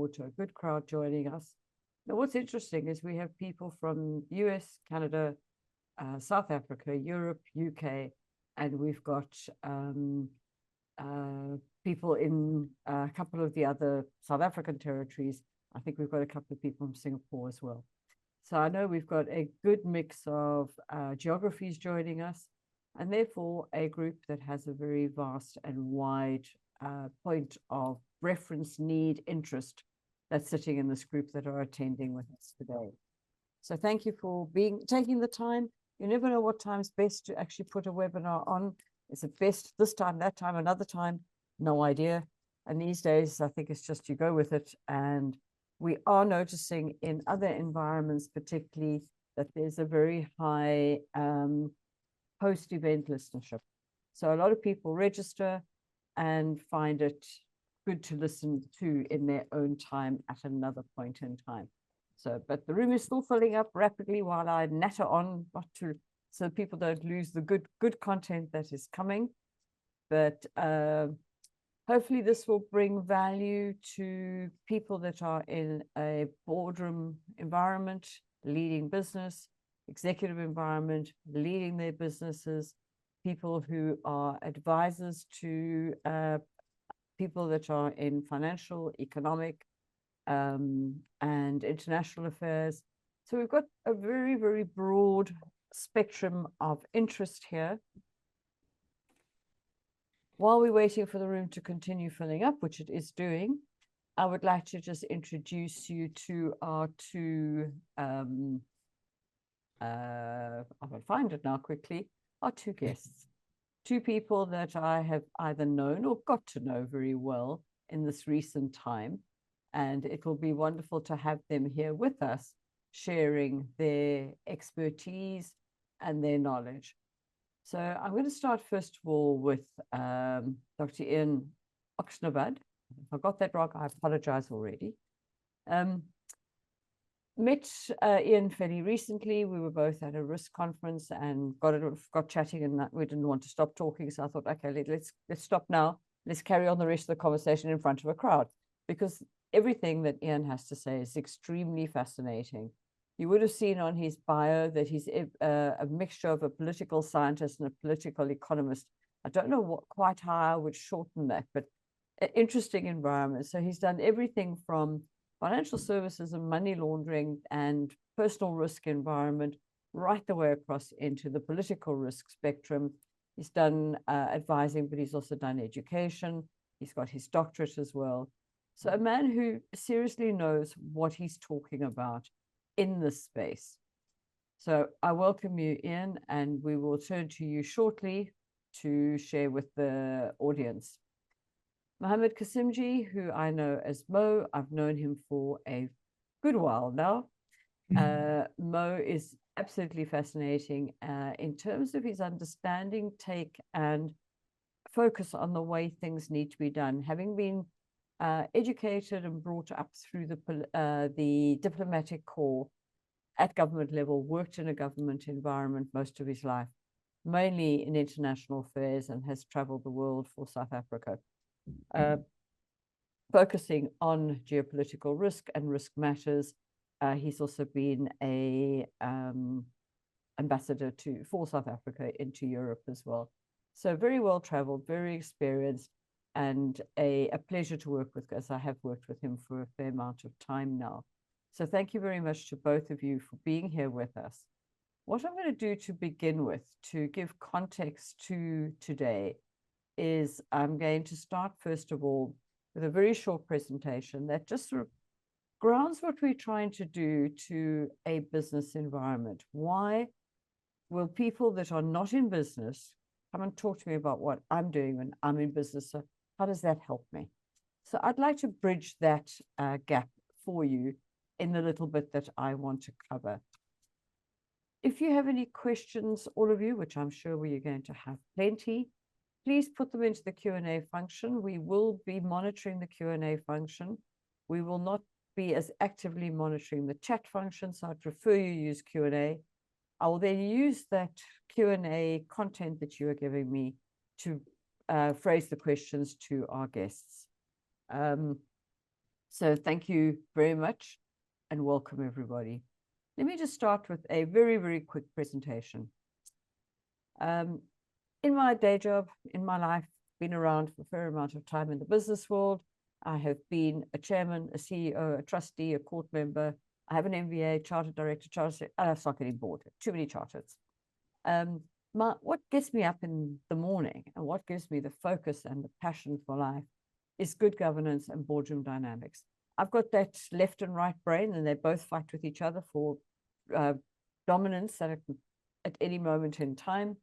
forward to a good crowd joining us. Now, what's interesting is we have people from US, Canada, South Africa, Europe, UK, and we've got people in a couple of the other South African territories. I think we've got a couple of people from Singapore as well. So I know we've got a good mix of geographies joining us, and therefore a group that has a very vast and wide point of reference, need, interest that's sitting in this group that are attending with us today. So thank you for taking the time. You never know what time's best to actually put a webinar on. Is it best this time, that time, another time? No idea. And these days, I think it's just you go with it. And we are noticing in other environments, particularly, that there's a very high post-event listenership. So a lot of people register and find it good to listen to in their own time at another point in time. So, but the room is still filling up rapidly while I natter on, so people don't lose the good content that is coming. But hopefully this will bring value to people that are in a boardroom environment, leading business, executive environment, leading their businesses, people who are advisors to people that are in financial, economic, and international affairs. So we've got a very, very broad spectrum of interest here. While we're waiting for the room to continue filling up, which it is doing, I would like to just introduce you to our two, I will find it now quickly, our two guests. Two people that I have either known or got to know very well in this recent time. And it will be wonderful to have them here with us, sharing their expertise and their knowledge. So I'm going to start first of all with Dr. Ian Oxnevad. If I got that wrong, I apologize already. Met Ian fairly recently. We were both at a risk conference and got chatting, and we didn't want to stop talking. So I thought, okay, let's stop now. Let's carry on the rest of the conversation in front of a crowd, because everything that Ian has to say is extremely fascinating. You would have seen on his bio that he's a mixture of a political scientist and a political economist. I don't know quite how I would shorten that, but an interesting environment. So he's done everything from financial services and money laundering and personal risk environment right the way across into the political risk spectrum. He's done advising, but he's also done education. He's got his doctorate as well. So a man who seriously knows what he's talking about in this space. So I welcome you, Ian, and we will turn to you shortly to share with the audience. Mohamed Cassimjee, who I know as Mo, I've known him for a good while now. Mo is absolutely fascinating in terms of his understanding, take, and focus on the way things need to be done. Having been educated and brought up through the diplomatic corps at government level, worked in a government environment most of his life, mainly in international affairs, and has traveled the world for South Africa, focusing on geopolitical risk and risk matters. He's also been a ambassador for South Africa into Europe as well. So very well traveled, very experienced, and a pleasure to work with, as I have worked with him for a fair amount of time now. So thank you very much to both of you for being here with us. What I'm going to do to begin with, to give context to today, is I'm going to start, first of all, with a very short presentation that just sort of grounds what we're trying to do to a business environment. Why will people that are not in business come and talk to me about what I'm doing when I'm in business? So how does that help me? So I'd like to bridge that gap for you in the little bit that I want to cover. If you have any questions, all of you, which I'm sure we're going to have plenty, please put them into the Q&A function. We will be monitoring the Q&A function. We will not be as actively monitoring the chat function, so I'd prefer you use Q&A. I will then use that Q&A content that you are giving me to phrase the questions to our guests. So thank you very much and welcome everybody. Let me just start with a very, very quick presentation. In my day job, in my life, been around for a fair amount of time in the business world. I have been a chairman, a CEO, a trustee, a court member. I have an MBA, chartered director, chartered. It's not getting bored. Too many charters. What gets me up in the morning and what gives me the focus and the passion for life is good governance and boardroom dynamics. I've got that left and right brain, and they both fight with each other for dominance at any moment in time.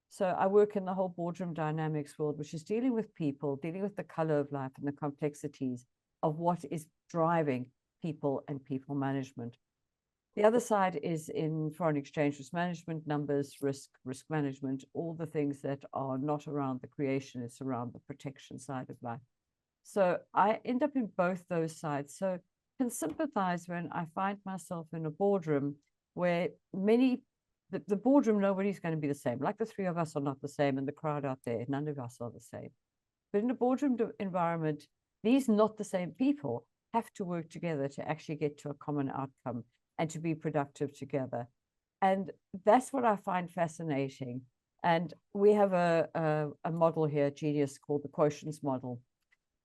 So I work in the whole boardroom dynamics world, which is dealing with people, dealing with the color of life and the complexities of what is driving people and people management. The other side is in foreign exchange risk management, numbers, risk management, all the things that are not around the creation, it's around the protection side of life. So I end up in both those sides. So can sympathize when I find myself in a boardroom where the boardroom, nobody's going to be the same. Like the three of us are not the same, and the crowd out there, none of us are the same. But in a boardroom environment, these not the same people have to work together to actually get to a common outcome and to be productive together. And that's what I find fascinating. And we have a model here, Genius, called the quotients model.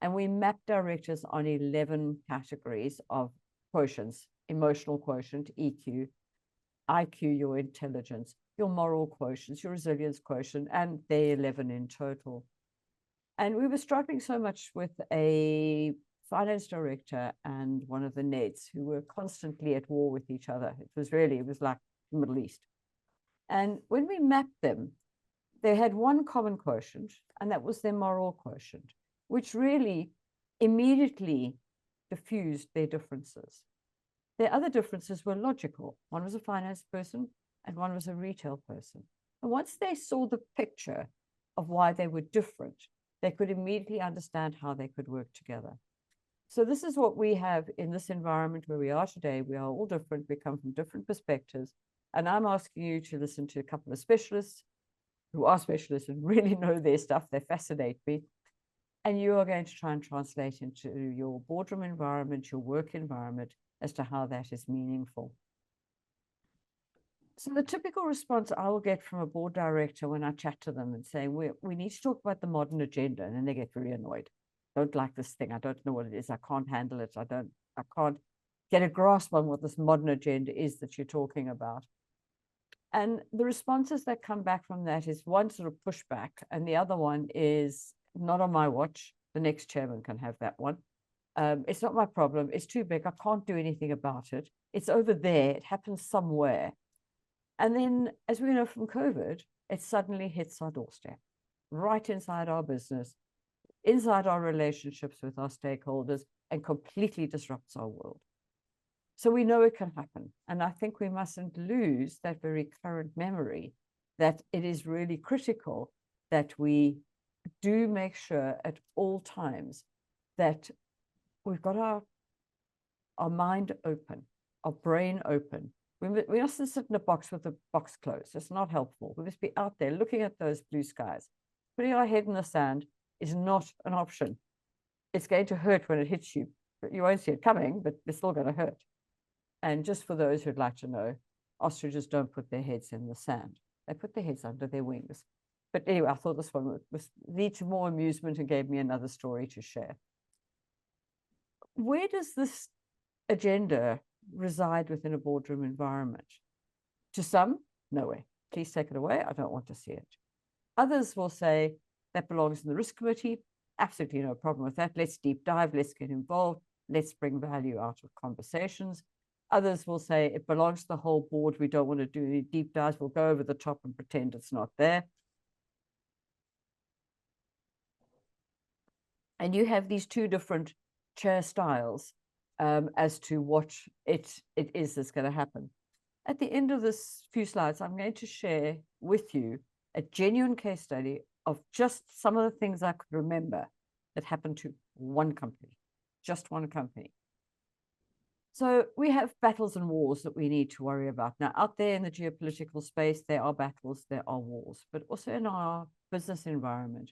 And we map directors on 11 categories of quotients: emotional quotient, EQ, IQ, your intelligence, your moral quotients, your resilience quotient, and they're 11 in total. And we were struggling so much with a finance director and one of the Neds who were constantly at war with each other. It was like the Middle East. And when we mapped them, they had one common quotient, and that was their moral quotient, which really immediately diffused their differences. Their other differences were logical. One was a finance person and one was a retail person. And once they saw the picture of why they were different, they could immediately understand how they could work together. So this is what we have in this environment where we are today. We are all different. We come from different perspectives. And I'm asking you to listen to a couple of specialists who are specialists and really know their stuff. They fascinate me. And you are going to try and translate into your boardroom environment, your work environment, as to how that is meaningful. So the typical response I will get from a board director when I chat to them and say, we need to talk about the modern agenda, and then they get very annoyed. Don't like this thing. I don't know what it is. I can't handle it. I can't get a grasp on what this modern agenda is that you're talking about. And the responses that come back from that is one sort of pushback, and the other one is not on my watch. The next chairman can have that one. It's not my problem. It's too big. I can't do anything about it. It's over there. It happens somewhere. And then, as we know from COVID, it suddenly hits our doorstep, right inside our business, inside our relationships with our stakeholders, and completely disrupts our world. So we know it can happen. And I think we mustn't lose that very current memory that it is really critical that we do make sure at all times that we've got our mind open, our brain open. We mustn't sit in a box with the box closed. It's not helpful. We must be out there looking at those blue skies. Putting our head in the sand is not an option. It's going to hurt when it hits you, but you won't see it coming, but it's still going to hurt. And just for those who'd like to know, ostriches don't put their heads in the sand. They put their heads under their wings. But anyway, I thought this one was lead to more amusement and gave me another story to share. Where does this agenda reside within a boardroom environment? To some, nowhere. Please take it away. I don't want to see it. Others will say that belongs in the risk committee. Absolutely no problem with that. Let's deep dive. Let's get involved. Let's bring value out of conversations. Others will say it belongs to the whole board. We don't want to do any deep dives. We'll go over the top and pretend it's not there. And you have these two different chair styles as to what it is that's going to happen. At the end of this few slides, I'm going to share with you a genuine case study of just some of the things I could remember that happened to one company, just one company. So we have battles and wars that we need to worry about. Now, out there in the geopolitical space, there are battles, there are wars, but also in our business environment,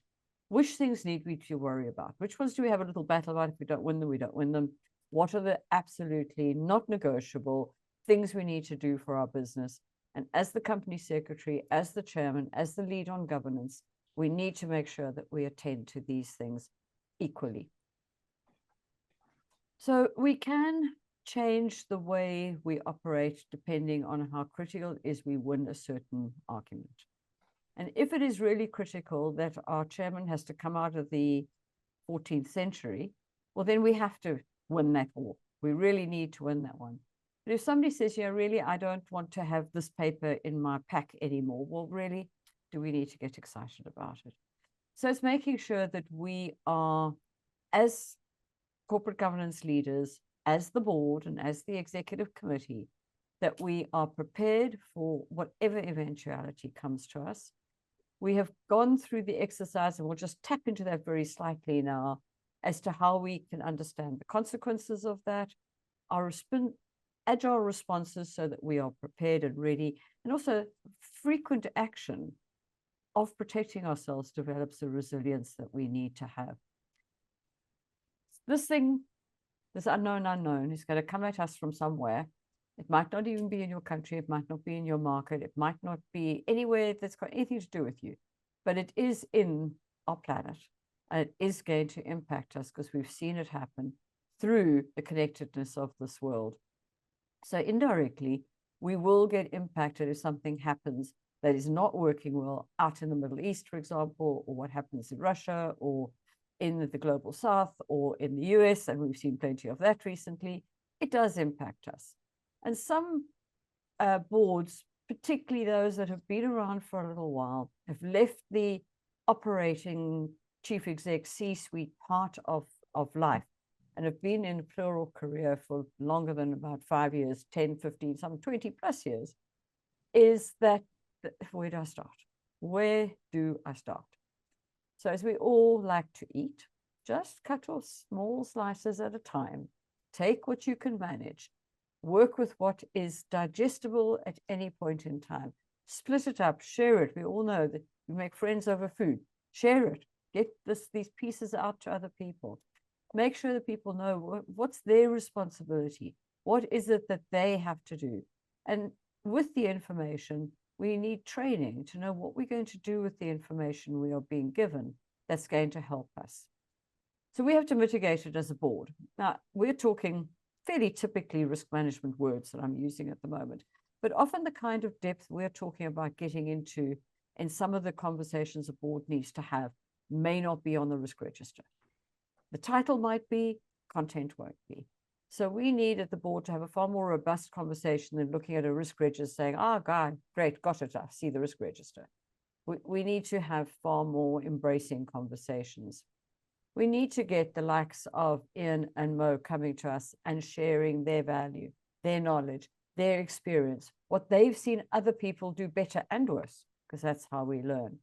which things need we to worry about? Which ones do we have a little battle about? If we don't win them, we don't win them. What are the absolutely not negotiable things we need to do for our business? And as the company secretary, as the chairman, as the lead on governance, we need to make sure that we attend to these things equally. So we can change the way we operate depending on how critical it is we win a certain argument. And if it is really critical that our chairman has to come out of the 14th century, well, then we have to win that war. We really need to win that one. But if somebody says, yeah, really, I don't want to have this paper in my pack anymore, well, really, do we need to get excited about it? So it's making sure that we are, as corporate governance leaders, as the board and as the executive committee, that we are prepared for whatever eventuality comes to us. We have gone through the exercise, and we'll just tap into that very slightly now, as to how we can understand the consequences of that, our agile responses so that we are prepared and ready, and also frequent action of protecting ourselves develops the resilience that we need to have. This unknown is going to come at us from somewhere. It might not even be in your country. It might not be in your market. It might not be anywhere that's got anything to do with you, but it is in our planet, and it is going to impact us because we've seen it happen through the connectedness of this world. So indirectly, we will get impacted if something happens that is not working well out in the Middle East, for example, or what happens in Russia, or in the global South, or in the US, and we've seen plenty of that recently. It does impact us. And some boards, particularly those that have been around for a little while, have left the operating chief exec C-suite part of life and have been in a plural career for longer than about 5 years, 10, 15, some 20 plus years, is that, where do I start? Where do I start? So as we all like to eat, just cut off small slices at a time. Take what you can manage. Work with what is digestible at any point in time. Split it up, share it. We all know that we make friends over food. Share it. Get these pieces out to other people. Make sure that people know what's their responsibility. What is it that they have to do? And with the information, we need training to know what we're going to do with the information we are being given that's going to help us. So we have to mitigate it as a board. Now, we're talking fairly typically risk management words that I'm using at the moment, but often the kind of depth we're talking about getting into in some of the conversations a board needs to have may not be on the risk register. The title might be, content won't be. So we need at the board to have a far more robust conversation than looking at a risk register saying, God, great, got it, I see the risk register. We need to have far more embracing conversations. We need to get the likes of Ian and Mo coming to us and sharing their value, their knowledge, their experience, what they've seen other people do better and worse, because that's how we learn.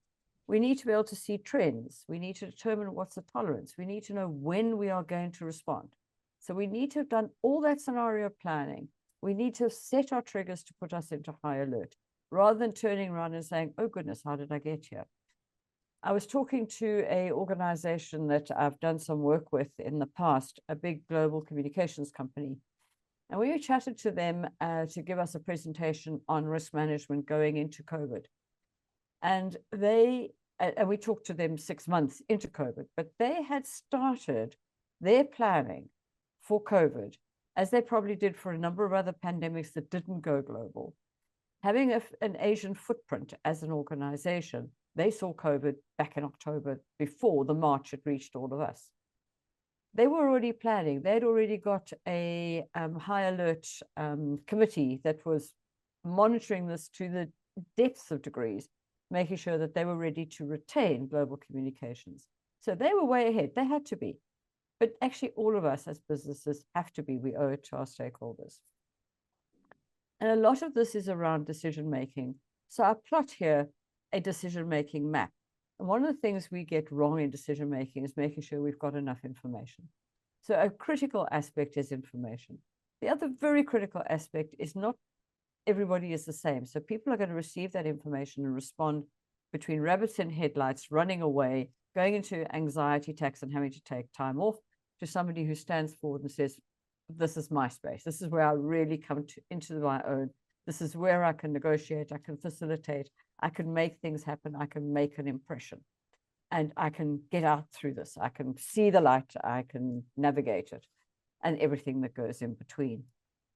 We need to be able to see trends. We need to determine what's the tolerance. We need to know when we are going to respond. So we need to have done all that scenario planning. We need to set our triggers to put us into high alert, rather than turning around and saying, oh goodness, how did I get here? I was talking to an organization that I've done some work with in the past, a big global communications company. And we chatted to them to give us a presentation on risk management going into COVID. And we talked to them 6 months into COVID, but they had started their planning for COVID, as they probably did for a number of other pandemics that didn't go global. Having an Asian footprint as an organization, they saw COVID back in October before the March it reached all of us. They were already planning. They'd already got a high alert committee that was monitoring this to the depths of degrees, making sure that they were ready to retain global communications. So they were way ahead. They had to be. But actually, all of us as businesses have to be. We owe it to our stakeholders. And a lot of this is around decision-making. So I plot here a decision-making map. And one of the things we get wrong in decision-making is making sure we've got enough information. So a critical aspect is information. The other very critical aspect is not everybody is the same. So people are going to receive that information and respond between rabbits in headlights, running away, going into anxiety attacks and having to take time off, to somebody who stands forward and says, this is my space. This is where I really come into my own. This is where I can negotiate, I can facilitate, I can make things happen, I can make an impression, and I can get out through this. I can see the light, I can navigate it, and everything that goes in between.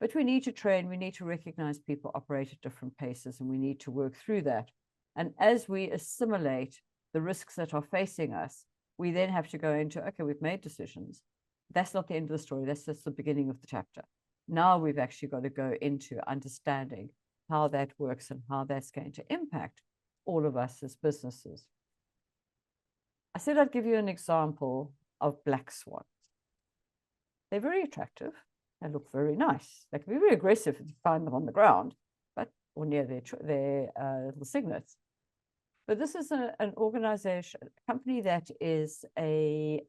But we need to train, we need to recognize people operate at different paces, and we need to work through that. And as we assimilate the risks that are facing us, we then have to go into, okay, we've made decisions. That's not the end of the story. That's just the beginning of the chapter. Now we've actually got to go into understanding how that works and how that's going to impact all of us as businesses. I said I'd give you an example of black swans. They're very attractive. They look very nice. They can be very aggressive if you find them on the ground, but or near their little cygnets. But this is an organization, a company that is a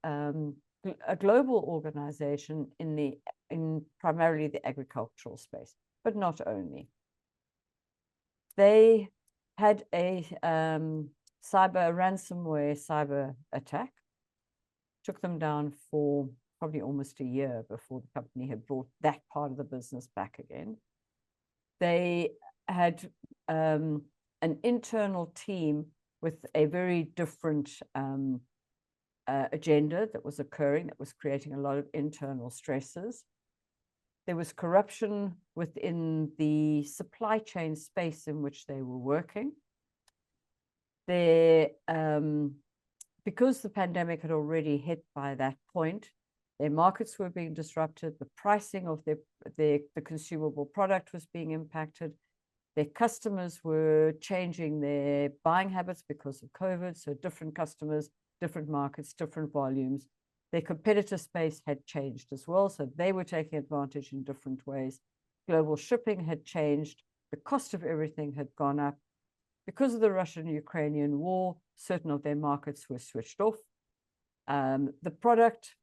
global organization in primarily the agricultural space, but not only. They had a ransomware cyber attack, took them down for probably almost a year before the company had brought that part of the business back again. They had an internal team with a very different agenda that was occurring, that was creating a lot of internal stresses. There was corruption within the supply chain space in which they were working. Because the pandemic had already hit by that point, their markets were being disrupted, the pricing of the consumable product was being impacted, their customers were changing their buying habits because of COVID, so different customers, different markets, different volumes. Their competitor space had changed as well, so they were taking advantage in different ways. Global shipping had changed, the cost of everything had gone up. Because of the Russian-Ukrainian war, certain of their markets were switched off. The product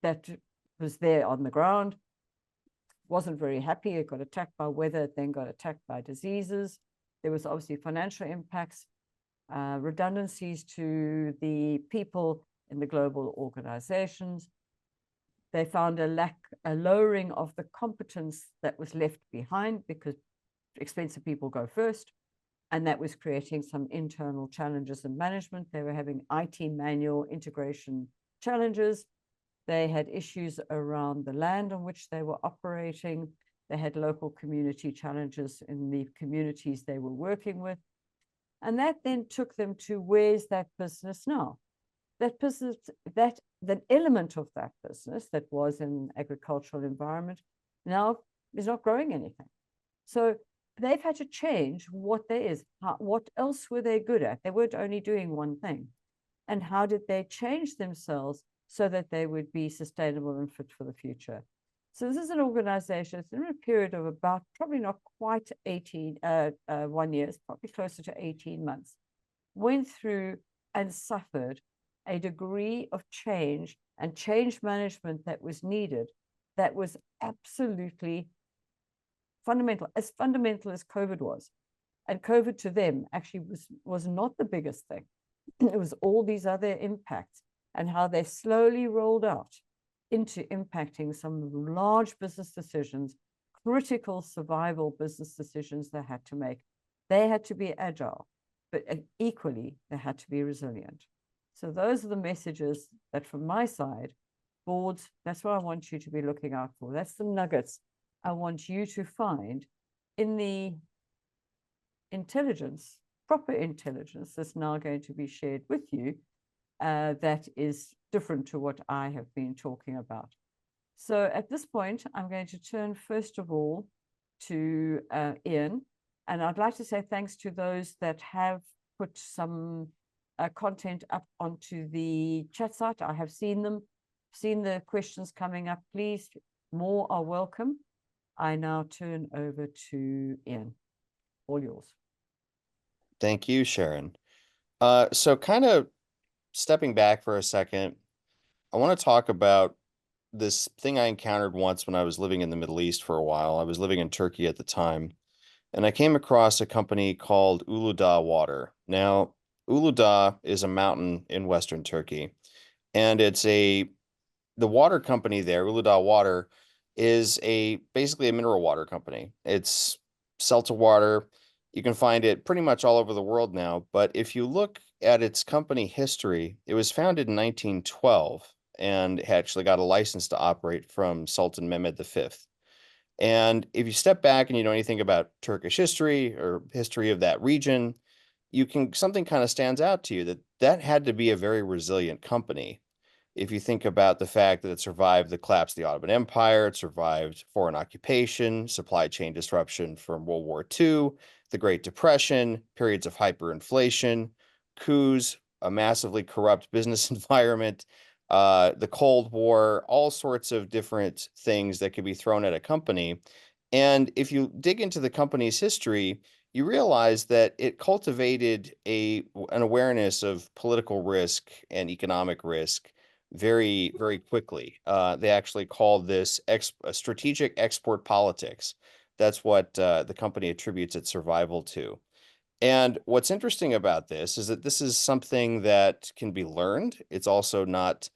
that was there on the ground wasn't very happy. It got attacked by weather, it then got attacked by diseases. There was obviously financial impacts, redundancies to the people in the global organizations. They found a lowering of the competence that was left behind because expensive people go first. And that was creating some internal challenges in management. They were having IT manual integration challenges. They had issues around the land on which they were operating. They had local community challenges in the communities they were working with. And that then took them to, where's that business now? That business, that element of that business that was in agricultural environment now is not growing anything. So they've had to change what there is. What else were they good at? They weren't only doing one thing. And how did they change themselves so that they would be sustainable and fit for the future? So this is an organization, it's in a period of about, probably not quite 1 year, probably closer to 18 months, went through and suffered a degree of change and change management that was needed, that was absolutely fundamental as COVID was. And COVID to them actually was not the biggest thing. It was all these other impacts and how they slowly rolled out into impacting some large business decisions, critical survival business decisions they had to make. They had to be agile, but equally, they had to be resilient. So those are the messages that from my side, boards, that's what I want you to be looking out for. That's the nuggets I want you to find in the intelligence, proper intelligence that's now going to be shared with you, that is different to what I have been talking about. So at this point, I'm going to turn first of all to Ian, and I'd like to say thanks to those that have put some content up onto the chat site. I have seen them, seen the questions coming up. Please, more are welcome. I now turn over to Ian. All yours. Thank you, Sharon. So kind of stepping back for a second, I want to talk about this thing I encountered once when I was living in the Middle East for a while. I was living in Turkey at the time, and I came across a company called Uludağ Water. Now, Uludağ is a mountain in Western Turkey, and it's the water company there, Uludağ Water, is basically a mineral water company. It's seltzer water. You can find it pretty much all over the world now. But if you look at its company history, it was founded in 1912 and actually got a license to operate from Sultan Mehmed V. And if you step back and you know anything about Turkish history or history of that region, something kind of stands out to you that had to be a very resilient company. If you think about the fact that it survived the collapse of the Ottoman Empire, it survived foreign occupation, supply chain disruption from World War II, the Great Depression, periods of hyperinflation, coups, a massively corrupt business environment, the Cold War, all sorts of different things that could be thrown at a company. And if you dig into the company's history, you realize that it cultivated an awareness of political risk and economic risk very, very quickly. They actually called this strategic export politics. That's what the company attributes its survival to. And what's interesting about this is that this is something that can be learned. It's also not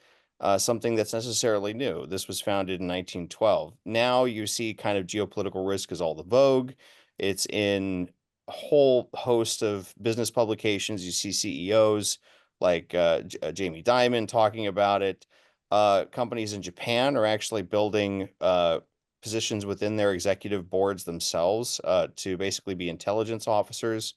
something that's necessarily new. This was founded in 1912. Now you see kind of geopolitical risk is all the vogue. It's in a whole host of business publications. You see CEOs like Jamie Dimon talking about it. Companies in Japan are actually building positions within their executive boards themselves to basically be intelligence officers.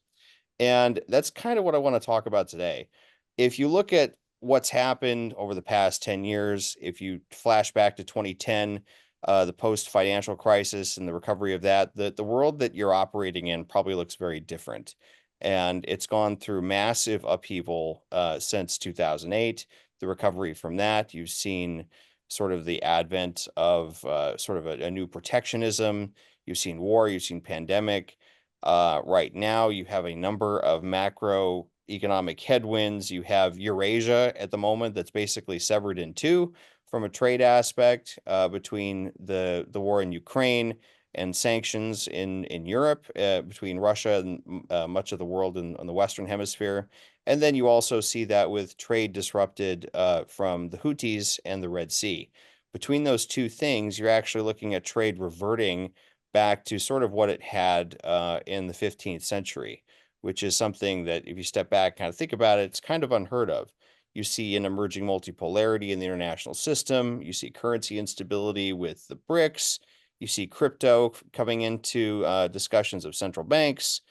And that's kind of what I want to talk about today. If you look at what's happened over the past 10 years, if you flash back to 2010, the post-financial crisis and the recovery of that, the world that you're operating in probably looks very different. And it's gone through massive upheaval since 2008. The recovery from that, you've seen sort of the advent of sort of a new protectionism. You've seen war, you've seen pandemic. Right now, you have a number of macroeconomic headwinds. You have Eurasia at the moment that's basically severed in two from a trade aspect between the war in Ukraine and sanctions in Europe between Russia and much of the world on the Western Hemisphere. And then you also see that with trade disrupted from the Houthis and the Red Sea. Between those two things, you're actually looking at trade reverting back to sort of what it had in the 15th century, which is something that if you step back and kind of think about it, it's kind of unheard of. You see an emerging multipolarity in the international system. You see currency instability with the BRICS. You see crypto coming into discussions of central banks.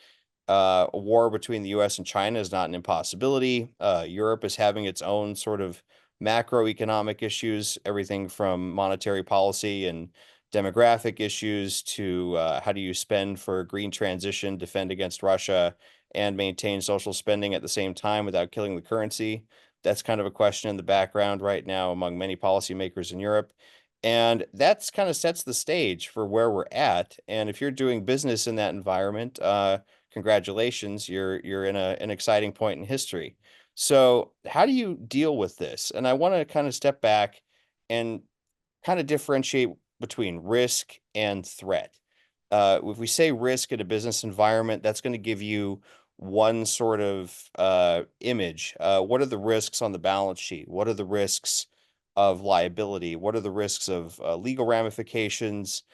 A war between the US and China is not an impossibility. Europe is having its own sort of macroeconomic issues, everything from monetary policy and demographic issues to how do you spend for green transition, defend against Russia, and maintain social spending at the same time without killing the currency. That's kind of a question in the background right now among many policymakers in Europe. And that's kind of sets the stage for where we're at. And if you're doing business in that environment, congratulations, you're in an exciting point in history. So how do you deal with this? And I want to kind of step back and kind of differentiate between risk and threat. If we say risk in a business environment, that's going to give you one sort of image. What are the risks on the balance sheet? What are the risks of liability? What are the risks of legal ramifications,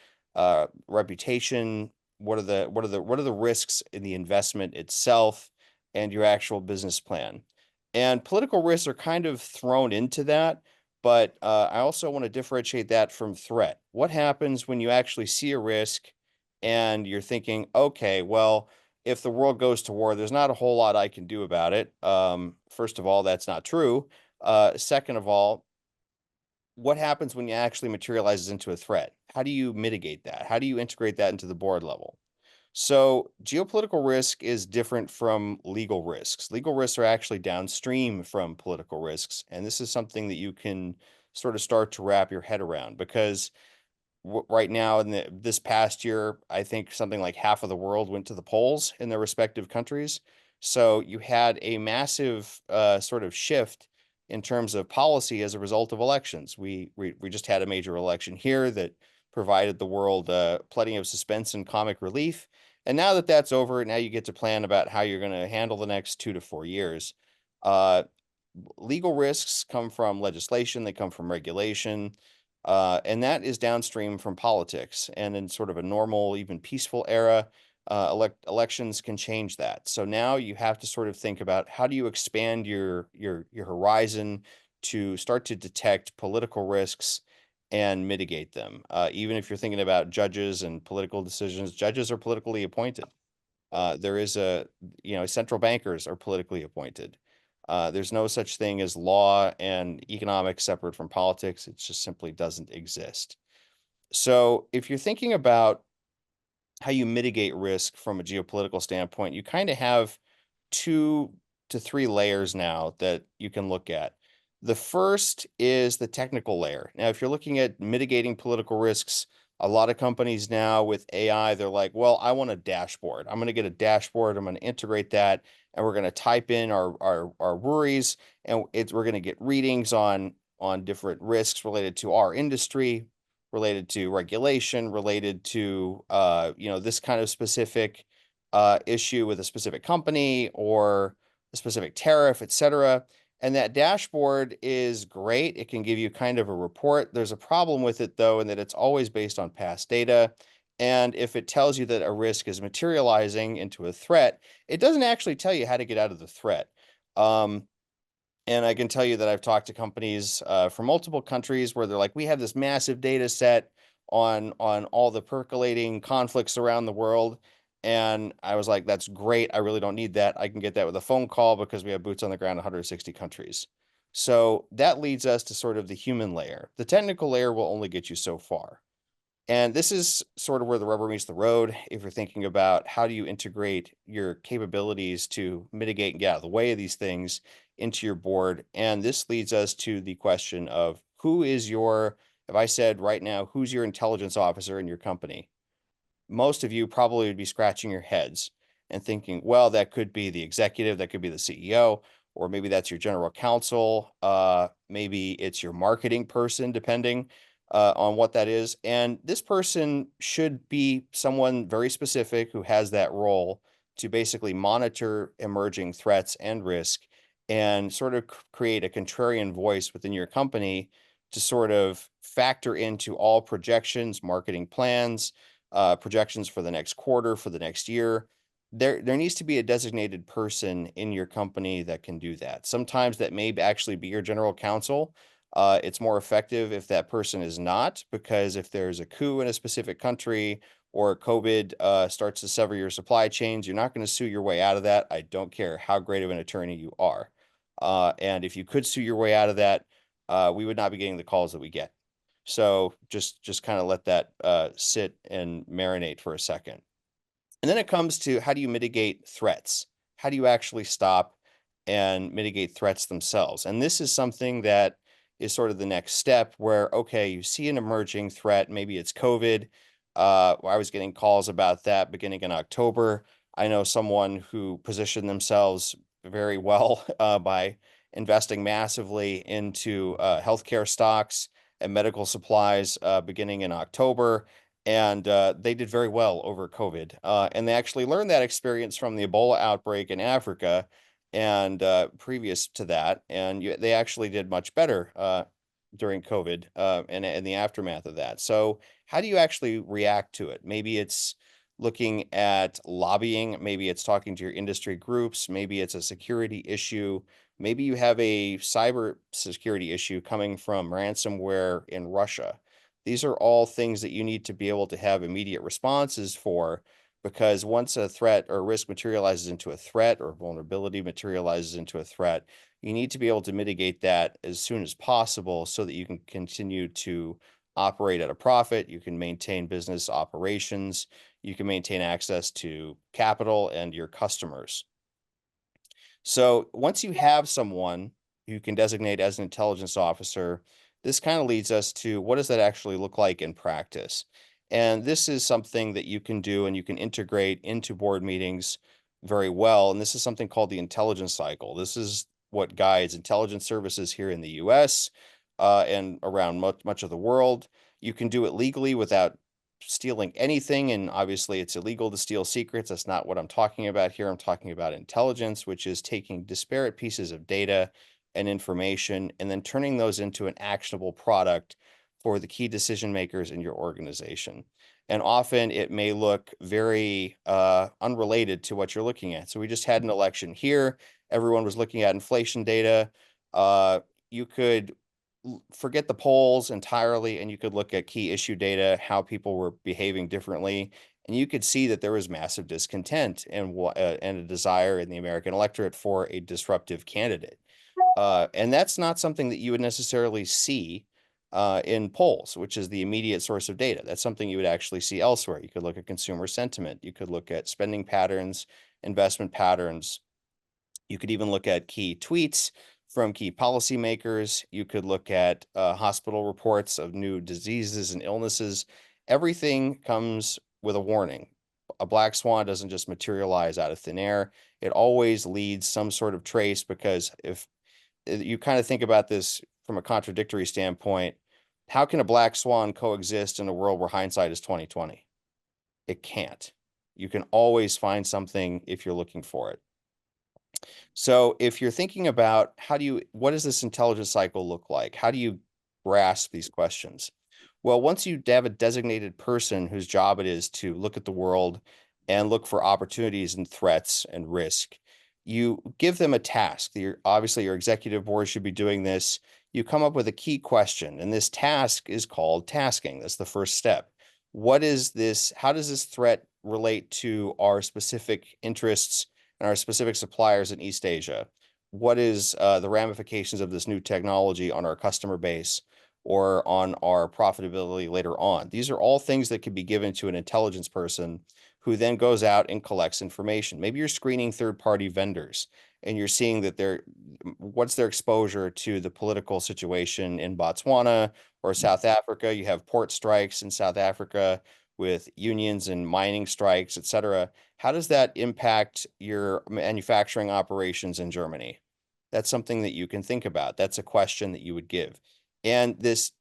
reputation? What are the risks in the investment itself and your actual business plan? And political risks are kind of thrown into that, but I also want to differentiate that from threat. What happens when you actually see a risk and you're thinking, okay, well, if the world goes to war, there's not a whole lot I can do about it. First of all, that's not true. Second of all, what happens when it actually materializes into a threat? How do you mitigate that? How do you integrate that into the board level? So geopolitical risk is different from legal risks. Legal risks are actually downstream from political risks. And this is something that you can sort of start to wrap your head around because right now in this past year, I think something like half of the world went to the polls in their respective countries. So you had a massive sort of shift in terms of policy as a result of elections. We just had a major election here that provided the world plenty of suspense and comic relief. And now that that's over, now you get to plan about how you're going to handle the next 2 to 4 years. Legal risks come from legislation, they come from regulation. And that is downstream from politics. And in sort of a normal, even peaceful era, elections can change that. So now you have to sort of think about how do you expand your horizon to start to detect political risks and mitigate them. Even if you're thinking about judges and political decisions, judges are politically appointed. There is central bankers are politically appointed. There's no such thing as law and economics separate from politics. It just simply doesn't exist. So if you're thinking about how you mitigate risk from a geopolitical standpoint, you kind of have 2 to 3 layers now that you can look at. The first is the technical layer. Now, if you're looking at mitigating political risks, a lot of companies now with AI, they're like, well, I want a dashboard. I'm going to get a dashboard. I'm going to integrate that, and we're going to type in our worries, and we're going to get readings on different risks related to our industry, related to regulation, related to this kind of specific issue with a specific company or a specific tariff, et cetera. And that dashboard is great. It can give you kind of a report. There's a problem with it, though, in that it's always based on past data. And if it tells you that a risk is materializing into a threat, it doesn't actually tell you how to get out of the threat. And I can tell you that I've talked to companies from multiple countries where they're like, we have this massive data set on all the percolating conflicts around the world. And I was like, that's great. I really don't need that. I can get that with a phone call because we have boots on the ground in 160 countries. So that leads us to sort of the human layer. The technical layer will only get you so far. And this is sort of where the rubber meets the road. If you're thinking about how do you integrate your capabilities to mitigate and get out of the way of these things into your board. And this leads us to the question of if I said right now, who's your intelligence officer in your company? Most of you probably would be scratching your heads and thinking, well, that could be the executive, that could be the CEO, or maybe that's your general counsel. Maybe it's your marketing person, depending on what that is. And this person should be someone very specific who has that role to basically monitor emerging threats and risk and sort of create a contrarian voice within your company to sort of factor into all projections, marketing plans, projections for the next quarter, for the next year. There needs to be a designated person in your company that can do that. Sometimes that may actually be your general counsel. It's more effective if that person is not, because if there's a coup in a specific country or COVID starts to sever your supply chains, you're not going to sue your way out of that. I don't care how great of an attorney you are. And if you could sue your way out of that, we would not be getting the calls that we get. So just kind of let that sit and marinate for a second. And then it comes to how do you mitigate threats? How do you actually stop and mitigate threats themselves? And this is something that is sort of the next step where, okay, you see an emerging threat, maybe it's COVID. I was getting calls about that beginning in October. I know someone who positioned themselves very well by investing massively into healthcare stocks and medical supplies beginning in October. And they did very well over COVID. And they actually learned that experience from the Ebola outbreak in Africa and previous to that. And they actually did much better during COVID and the aftermath of that. So how do you actually react to it? Maybe it's looking at lobbying. Maybe it's talking to your industry groups. Maybe it's a security issue. Maybe you have a cyber security issue coming from ransomware in Russia. These are all things that you need to be able to have immediate responses for, because once a threat or risk materializes into a threat or vulnerability materializes into a threat, you need to be able to mitigate that as soon as possible so that you can continue to operate at a profit. You can maintain business operations. You can maintain access to capital and your customers. So once you have someone you can designate as an intelligence officer, this kind of leads us to what does that actually look like in practice? And this is something that you can do and you can integrate into board meetings very well. And this is something called the intelligence cycle. This is what guides intelligence services here in the US and around much of the world. You can do it legally without stealing anything. And obviously, it's illegal to steal secrets. That's not what I'm talking about here. I'm talking about intelligence, which is taking disparate pieces of data and information and then turning those into an actionable product for the key decision makers in your organization. And often it may look very unrelated to what you're looking at. So we just had an election here. Everyone was looking at inflation data. You could forget the polls entirely, and you could look at key issue data, how people were behaving differently. And you could see that there was massive discontent and a desire in the American electorate for a disruptive candidate. And that's not something that you would necessarily see in polls, which is the immediate source of data. That's something you would actually see elsewhere. You could look at consumer sentiment. You could look at spending patterns, investment patterns. You could even look at key tweets from key policymakers. You could look at hospital reports of new diseases and illnesses. Everything comes with a warning. A black swan doesn't just materialize out of thin air. It always leads some sort of trace, because if you kind of think about this from a contradictory standpoint, how can a black swan coexist in a world where hindsight is 20/20? It can't. You can always find something if you're looking for it. So if you're thinking about what does this intelligence cycle look like? How do you grasp these questions? Well, once you have a designated person whose job it is to look at the world and look for opportunities and threats and risk, you give them a task. Obviously, your executive board should be doing this. You come up with a key question, and this task is called tasking. That's the first step. What is this? How does this threat relate to our specific interests and our specific suppliers in East Asia? What is the ramifications of this new technology on our customer base or on our profitability later on? These are all things that can be given to an intelligence person who then goes out and collects information. Maybe you're screening third-party vendors and you're seeing that what's their exposure to the political situation in Botswana or South Africa. You have port strikes in South Africa with unions and mining strikes, et cetera. How does that impact your manufacturing operations in Germany? That's something that you can think about. That's a question that you would give. And this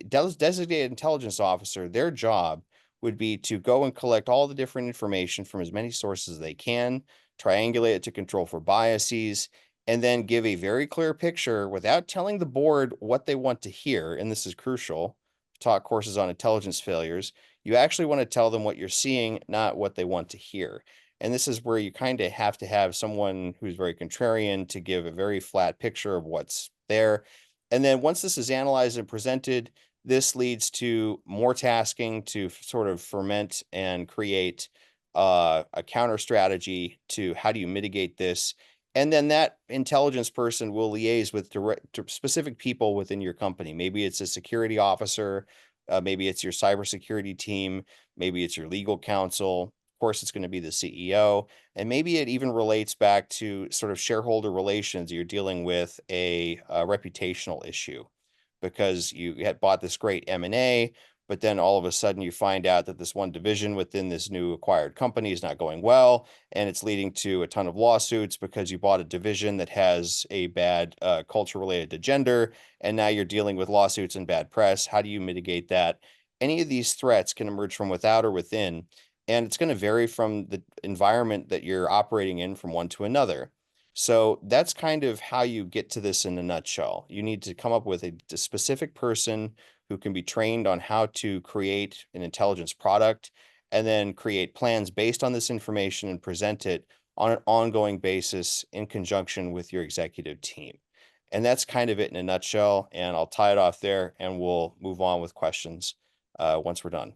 designated intelligence officer, their job would be to go and collect all the different information from as many sources as they can, triangulate it to control for biases, and then give a very clear picture without telling the board what they want to hear. And this is crucial. Taught courses on intelligence failures. You actually want to tell them what you're seeing, not what they want to hear. And this is where you kind of have to have someone who's very contrarian to give a very flat picture of what's there. And then once this is analyzed and presented, this leads to more tasking to sort of ferment and create a counter strategy to how do you mitigate this. And then that intelligence person will liaise with specific people within your company. Maybe it's a security officer, maybe it's your cybersecurity team, maybe it's your legal counsel. Of course, it's going to be the CEO, and maybe it even relates back to sort of shareholder relations. You're dealing with a reputational issue because you had bought this great M&A, but then all of a sudden you find out that this one division within this new acquired company is not going well, and it's leading to a ton of lawsuits because you bought a division that has a bad culture related to gender, and now you're dealing with lawsuits and bad press. How do you mitigate that? Any of these threats can emerge from without or within, and it's going to vary from the environment that you're operating in from one to another. So that's kind of how you get to this in a nutshell. You need to come up with a specific person who can be trained on how to create an intelligence product and then create plans based on this information and present it on an ongoing basis in conjunction with your executive team. And that's kind of it in a nutshell. And I'll tie it off there and we'll move on with questions once we're done.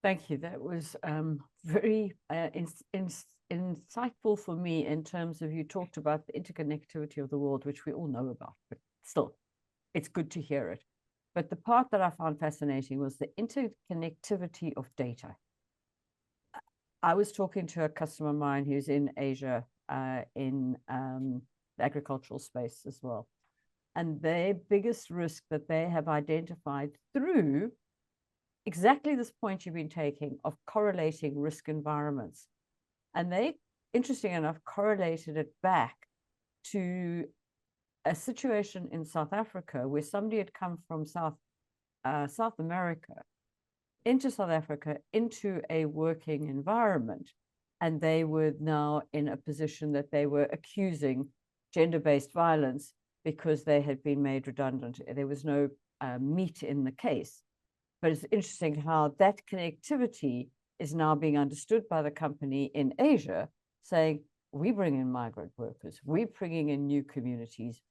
Thank you. That was very insightful for me in terms of, you talked about the interconnectivity of the world, which we all know about, but still, it's good to hear it. But the part that I found fascinating was the interconnectivity of data. I was talking to a customer of mine who's in Asia, in the agricultural space as well. And their biggest risk that they have identified through exactly this point you've been taking of correlating risk environments. And they, interesting enough, correlated it back to a situation in South Africa where somebody had come from South America into South Africa into a working environment. And they were now in a position that they were accusing gender-based violence because they had been made redundant. There was no meat in the case. But it's interesting how that connectivity is now being understood by the company in Asia, saying, we bring in migrant workers, we're bringing in new communities.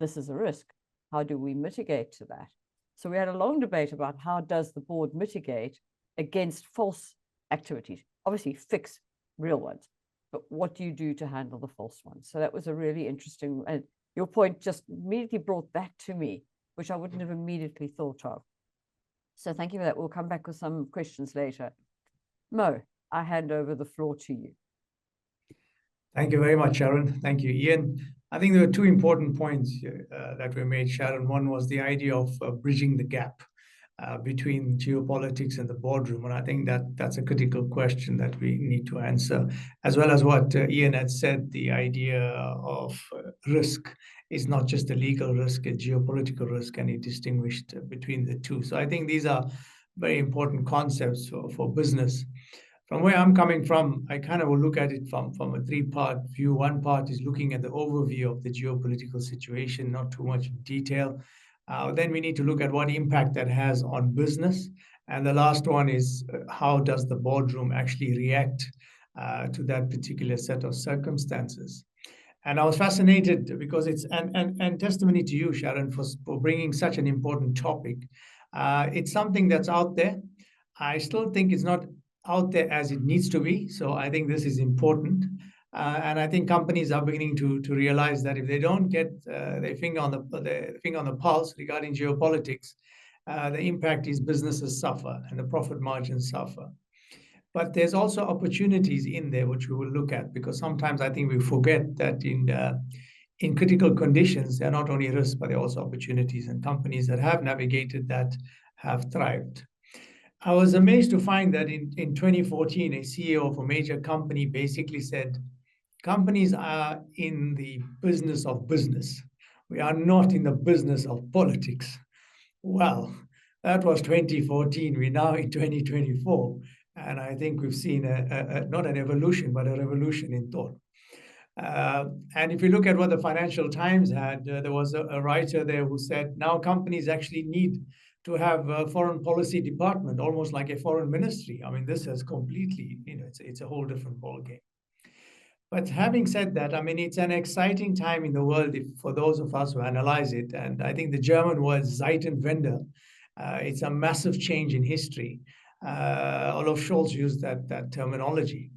This is a risk. How do we mitigate to that? So we had a long debate about how does the board mitigate against false activities? Obviously fix real ones, but what do you do to handle the false ones? So that was a really interesting, and your point just immediately brought that to me, which I wouldn't have immediately thought of. So thank you for that. We'll come back with some questions later. Mo, I hand over the floor to you. Thank you very much, Sharon. Thank you, Ian. I think there were two important points that were made, Sharon. One was the idea of bridging the gap between geopolitics and the boardroom. And I think that's a critical question that we need to answer, as well as what Ian had said, the idea of risk is not just a legal risk, a geopolitical risk, and he distinguished between the two. So I think these are very important concepts for business. From where I'm coming from, I kind of will look at it from a three-part view. One part is looking at the overview of the geopolitical situation, not too much detail. Then we need to look at what impact that has on business. And the last one is how does the boardroom actually react to that particular set of circumstances. And I was fascinated because it's, and testimony to you, Sharon, for bringing such an important topic. It's something that's out there. I still think it's not out there as it needs to be. So I think this is important. And I think companies are beginning to realize that if they don't get their finger on the pulse regarding geopolitics, the impact is businesses suffer and the profit margins suffer. But there's also opportunities in there which we will look at, because sometimes I think we forget that in critical conditions, there are not only risks, but there are also opportunities, and companies that have navigated that have thrived. I was amazed to find that in 2014, a CEO of a major company basically said, companies are in the business of business. We are not in the business of politics. Well, that was 2014. We're now in 2024. And I think we've seen not an evolution, but a revolution in thought. And if you look at what the Financial Times had, there was a writer there who said, now companies actually need to have a foreign policy department, almost like a foreign ministry. I mean, this has completely, it's a whole different ballgame. But having said that, I mean, it's an exciting time in the world for those of us who analyze it. And I think the German word Zeitenwende, it's a massive change in history. Olaf Scholz used that terminology.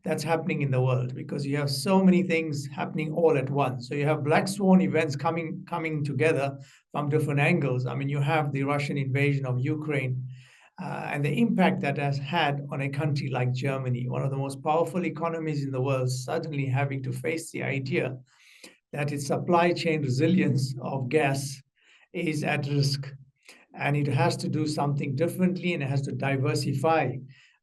That's happening in the world because you have so many things happening all at once. So you have black swan events coming together from different angles. I mean, you have the Russian invasion of Ukraine and the impact that has had on a country like Germany, one of the most powerful economies in the world, suddenly having to face the idea that its supply chain resilience of gas is at risk. And it has to do something differently, and it has to diversify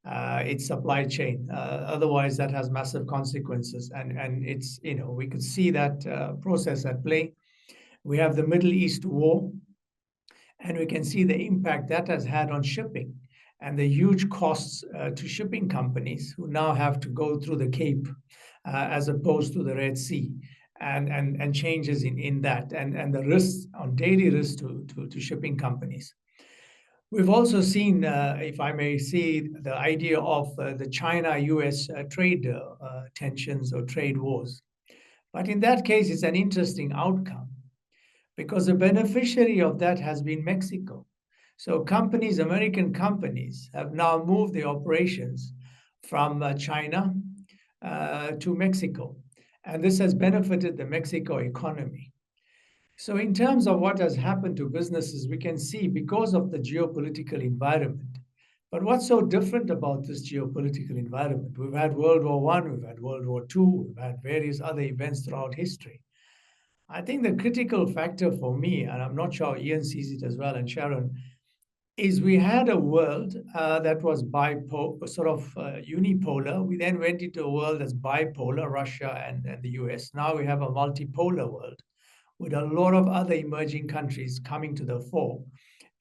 its supply chain. Otherwise, that has massive consequences. And it's, we could see that process at play. We have the Middle East war, and we can see the impact that has had on shipping and the huge costs to shipping companies who now have to go through the Cape as opposed to the Red Sea. And changes in that, and the risks on daily risks to shipping companies. We've also seen, if I may say, the idea of the China-US trade tensions or trade wars. But in that case, it's an interesting outcome because the beneficiary of that has been Mexico. So companies, American companies, have now moved their operations from China to Mexico. And this has benefited the Mexico economy. So in terms of what has happened to businesses, we can see because of the geopolitical environment. But what's so different about this geopolitical environment? We've had World War I, we've had World War II, we've had various other events throughout history. I think the critical factor for me, and I'm not sure Ian sees it as well, and Sharon, is we had a world that was unipolar. We then went into a world that's bipolar, Russia and the US. Now we have a multipolar world with a lot of other emerging countries coming to the fore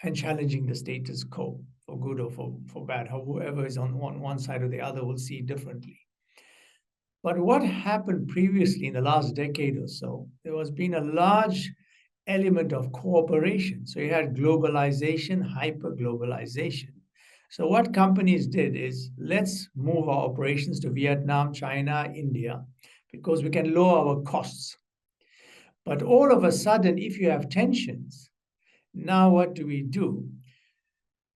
and challenging the status quo, for good or for bad. Whoever is on one side or the other will see it differently. But what happened previously in the last decade or so, there has been a large element of cooperation. So you had globalization, hyper-globalization. So what companies did is, let's move our operations to Vietnam, China, India, because we can lower our costs. But all of a sudden, if you have tensions, now what do we do?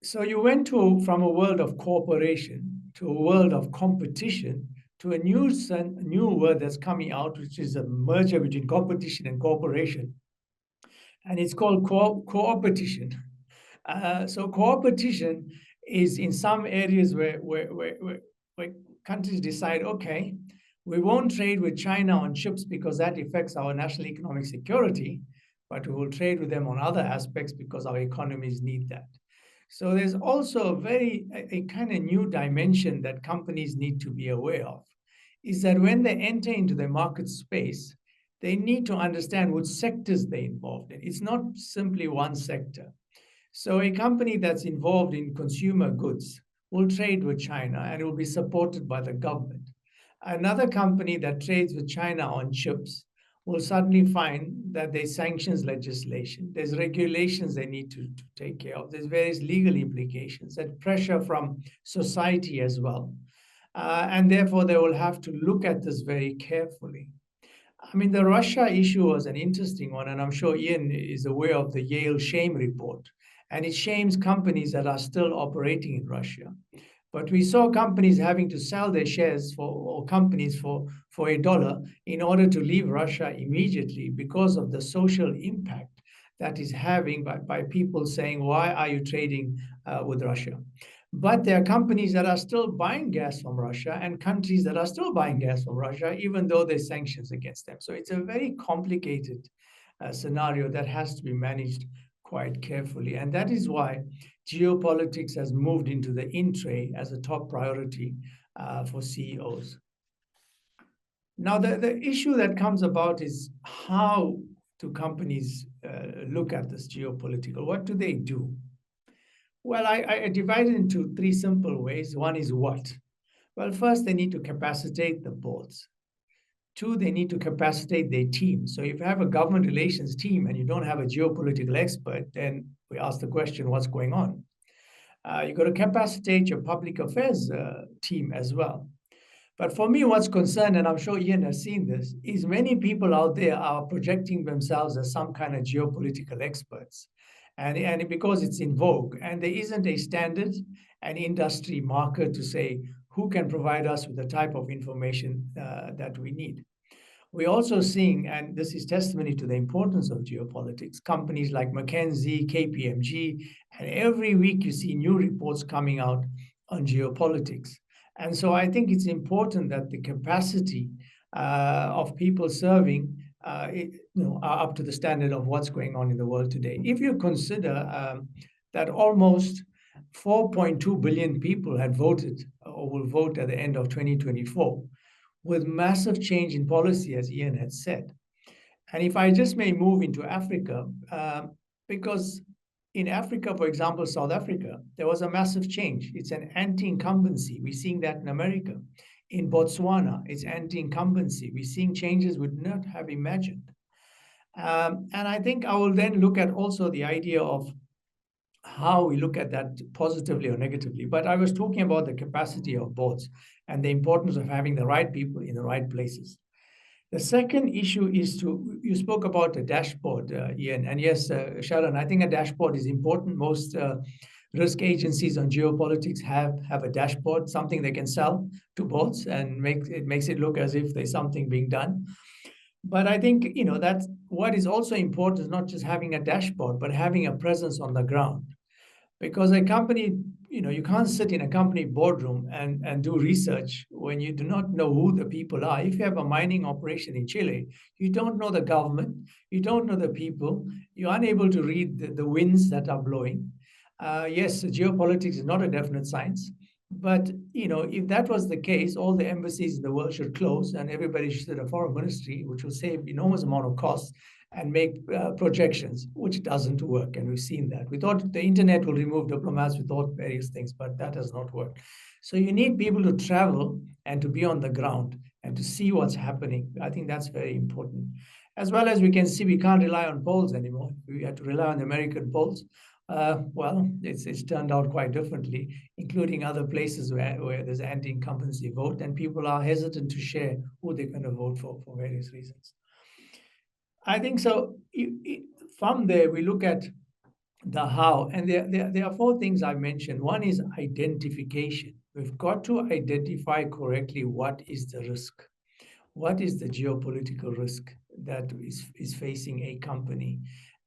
So you went from a world of cooperation to a world of competition to a new word that's coming out, which is a merger between competition and cooperation. And it's called co-opetition. So co-opetition is in some areas where countries decide, okay, we won't trade with China on chips because that affects our national economic security, but we will trade with them on other aspects because our economies need that. So there's also a kind of new dimension that companies need to be aware of, is that when they enter into the market space, they need to understand which sectors they're involved in. It's not simply one sector. So a company that's involved in consumer goods will trade with China and it will be supported by the government. Another company that trades with China on chips will suddenly find that there's sanctions legislation, there's regulations they need to take care of, there's various legal implications, and pressure from society as well. And therefore, they will have to look at this very carefully. I mean, the Russia issue was an interesting one, and I'm sure Ian is aware of the Yale shame report. And it shames companies that are still operating in Russia. But we saw companies having to sell their shares for $1 in order to leave Russia immediately because of the social impact that is having by people saying, why are you trading with Russia? But there are companies that are still buying gas from Russia and countries that are still buying gas from Russia, even though there's sanctions against them. So it's a very complicated scenario that has to be managed quite carefully. And that is why geopolitics has moved into the in-tray as a top priority for CEOs. Now, the issue that comes about is, how do companies look at this geopolitical? What do they do? Well, I divide it into three simple ways. One is what? Well, first, they need to capacitate the boards. Two, they need to capacitate their team. So if you have a government relations team and you don't have a geopolitical expert, then we ask the question, what's going on? You've got to capacitate your public affairs team as well. But for me, what's concerned, and I'm sure Ian has seen this, is many people out there are projecting themselves as some kind of geopolitical experts. And because it's in vogue, and there isn't a standard and industry marker to say who can provide us with the type of information that we need. We're also seeing, and this is testimony to the importance of geopolitics, companies like McKinsey, KPMG, and every week you see new reports coming out on geopolitics. And so I think it's important that the capacity of people serving are up to the standard of what's going on in the world today. If you consider that almost 4.2 billion people had voted or will vote at the end of 2024, with massive change in policy, as Ian had said. And if I just may move into Africa, because in Africa, for example, South Africa, there was a massive change. It's an anti-incumbency. We're seeing that in America. In Botswana, it's anti-incumbency. We're seeing changes we would not have imagined. And I think I will then look at also the idea of how we look at that positively or negatively. But I was talking about the capacity of boards and the importance of having the right people in the right places. The second issue is you spoke about the dashboard, Ian, and yes, Sharon, I think a dashboard is important. Most risk agencies on geopolitics have a dashboard, something they can sell to boards, and it makes it look as if there's something being done. But I think, that's what is also important, is not just having a dashboard, but having a presence on the ground. Because a company, you can't sit in a company boardroom and do research when you do not know who the people are. If you have a mining operation in Chile, you don't know the government, you don't know the people, you're unable to read the winds that are blowing. Yes, geopolitics is not a definite science, but if that was the case, all the embassies in the world should close and everybody should have a foreign ministry, which will save enormous amount of costs and make projections, which doesn't work. And we've seen that. We thought the internet will remove diplomats, we thought various things, but that has not worked. So you need people to travel and to be on the ground and to see what's happening. I think that's very important. As well as we can see, we can't rely on polls anymore. We had to rely on the American polls. Well, it's turned out quite differently, including other places where there's anti-incumbency vote, and people are hesitant to share who they're going to vote for various reasons. I think so. From there, we look at the how, and there are four things I mentioned. One is identification. We've got to identify correctly what is the risk. What is the geopolitical risk that is facing a company?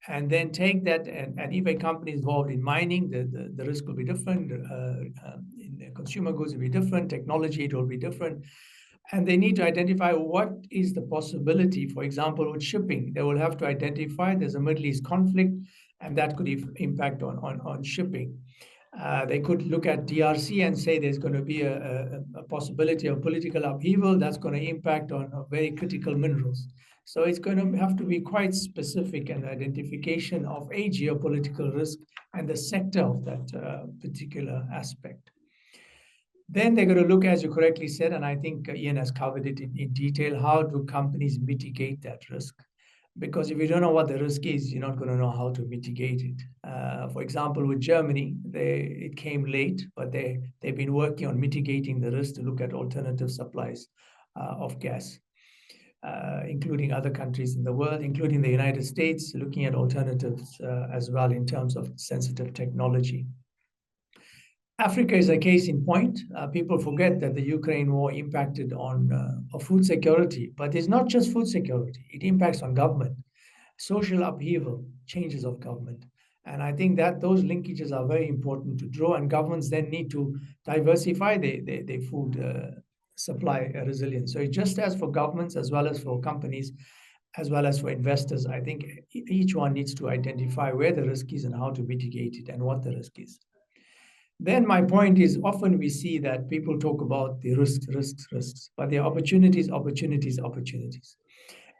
And then take that, and if a company is involved in mining, the risk will be different. In consumer goods, it will be different. Technology, it will be different. And they need to identify what is the possibility. For example, with shipping, they will have to identify there's a Middle East conflict, and that could impact on shipping. They could look at DRC and say there's going to be a possibility of political upheaval that's going to impact on very critical minerals. So it's going to have to be quite specific and identification of a geopolitical risk and the sector of that particular aspect. Then they're going to look, as you correctly said, and I think Ian has covered it in detail, how do companies mitigate that risk? Because if you don't know what the risk is, you're not going to know how to mitigate it. For example, with Germany, it came late, but they've been working on mitigating the risk to look at alternative supplies of gas, including other countries in the world, including the United States, looking at alternatives as well in terms of sensitive technology. Africa is a case in point. People forget that the Ukraine war impacted on food security, but it's not just food security. It impacts on government, social upheaval, changes of government. And I think that those linkages are very important to draw, and governments then need to diversify their food supply resilience. So just as for governments, as well as for companies, as well as for investors, I think each one needs to identify where the risk is and how to mitigate it and what the risk is. Then my point is, often we see that people talk about the risks, but there are opportunities.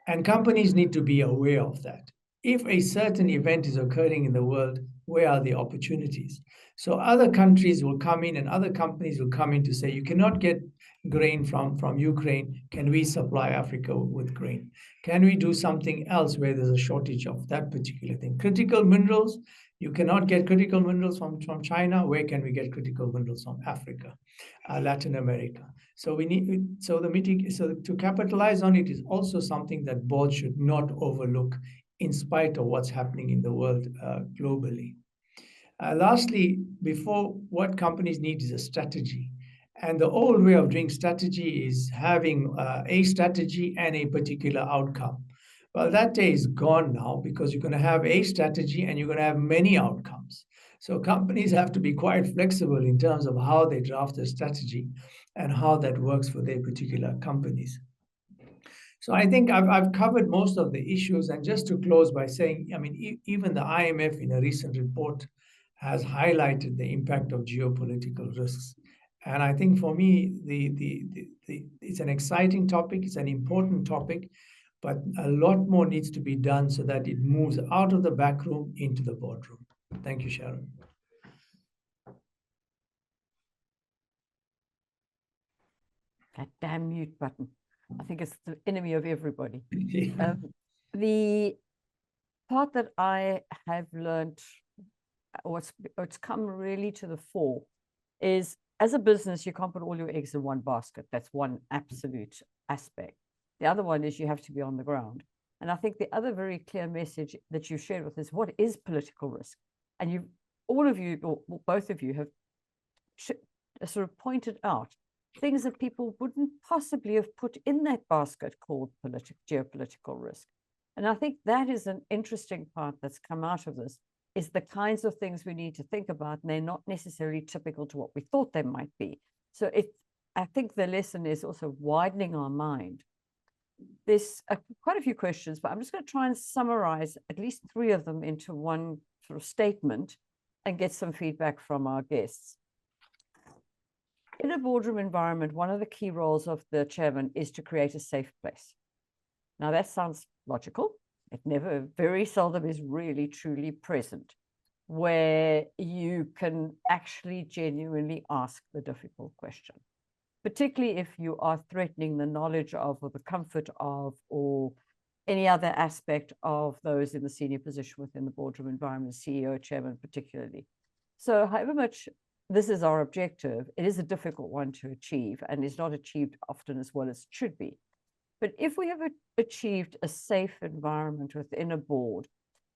And companies need to be aware of that. If a certain event is occurring in the world, where are the opportunities? So other countries will come in and other companies will come in to say, you cannot get grain from Ukraine. Can we supply Africa with grain? Can we do something else where there's a shortage of that particular thing? Critical minerals, you cannot get critical minerals from China. Where can we get critical minerals from Africa, Latin America? So we need so to capitalize on it is also something that boards should not overlook, in spite of what's happening in the world globally. Lastly, what companies need is a strategy. And the old way of doing strategy is having a strategy and a particular outcome. Well, that day is gone now, because you're going to have a strategy and you're going to have many outcomes. So companies have to be quite flexible in terms of how they draft their strategy and how that works for their particular companies. So I think I've covered most of the issues. And just to close by saying, I mean, even the IMF in a recent report has highlighted the impact of geopolitical risks. And I think for me, it's an exciting topic, it's an important topic, but a lot more needs to be done so that it moves out of the back room into the boardroom. Thank you, Sharon. That damn mute button. I think it's the enemy of everybody. The part that I have learned, what's come really to the fore, is as a business, you can't put all your eggs in one basket. That's one absolute aspect. The other one is you have to be on the ground. And I think the other very clear message that you shared with us, what is political risk? And all of you, or both of you, have sort of pointed out things that people wouldn't possibly have put in that basket called geopolitical risk. And I think that is an interesting part that's come out of this, is the kinds of things we need to think about, and they're not necessarily typical to what we thought they might be. So I think the lesson is also widening our mind. There's quite a few questions, but I'm just going to try and summarize at least 3 of them into one sort of statement and get some feedback from our guests. In a boardroom environment, one of the key roles of the chairman is to create a safe place. Now that sounds logical. It very seldom is really truly present, where you can actually genuinely ask the difficult question. particularly if you are threatening the knowledge of or the comfort of or any other aspect of those in the senior position within the boardroom environment, CEO, chairman particularly. So however much this is our objective, it is a difficult one to achieve and is not achieved often as well as it should be. But if we have achieved a safe environment within a board,